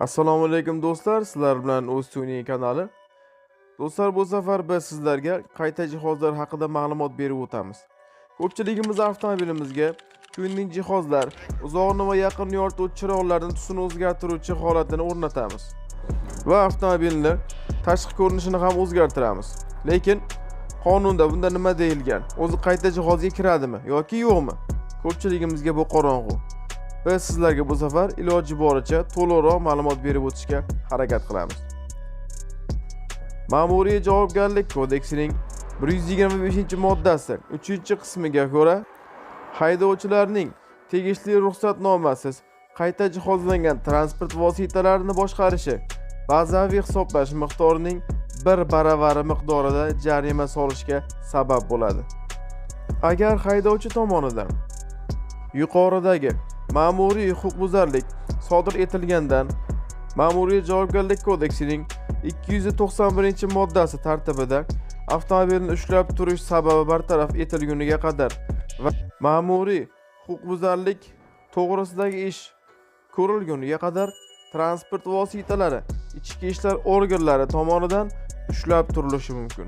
Assalomu alaykum do'stlar, sizlar bilan O'ztuning kanali. Do'stlar, bu safar biz sizlarga qayta jihozlar haqida ma'lumot berib o'tamiz. Ko'pchiligimiz avtomobilimizga tuning jihozlar, uzoqni va yaqinni yorituvchi chiroqlarning tusini o'zgartiruvchi holatini o'rnatamiz va avtomobilni tashqi ko'rinishini ham o'zgartiramiz. Lekin qonunda bunda nima deyilgan? O'zi qayta jihozga kiradimi yoki yo'qmi? Ko'pchiligimizga bu qorong'u. Biz sizlarga bu safar iloji boricha to'liqroq ma'lumot berib o'tishga harakat qilamiz. Ma'muriy javobgarlik kodeksining 125-moddasi 3-qismiga ko'ra, haydovchilarning tegishli ruxsatnomasiz qayta jihozlangan transport vositalarini boshqarishi bazaviy hisoblash miqdorining 1 baravari miqdorida jarima solishga sabab bo'ladi. Agar haydovchi tomonidan yuqoridagi ma'muriy huquqbuzarlik sodir etilgandan Ma'muriy javobgarlik kodeksining 291-moddasi tartibida avtomobilni ushlab turish sababi bartaraf etilguniga qadar va ma'muriy huquqbuzarlik to'g'risidagi ish ko'rilguniga qadar transport vositalari ichki ishlar organlari tomonidan ushlab turilishi mumkin.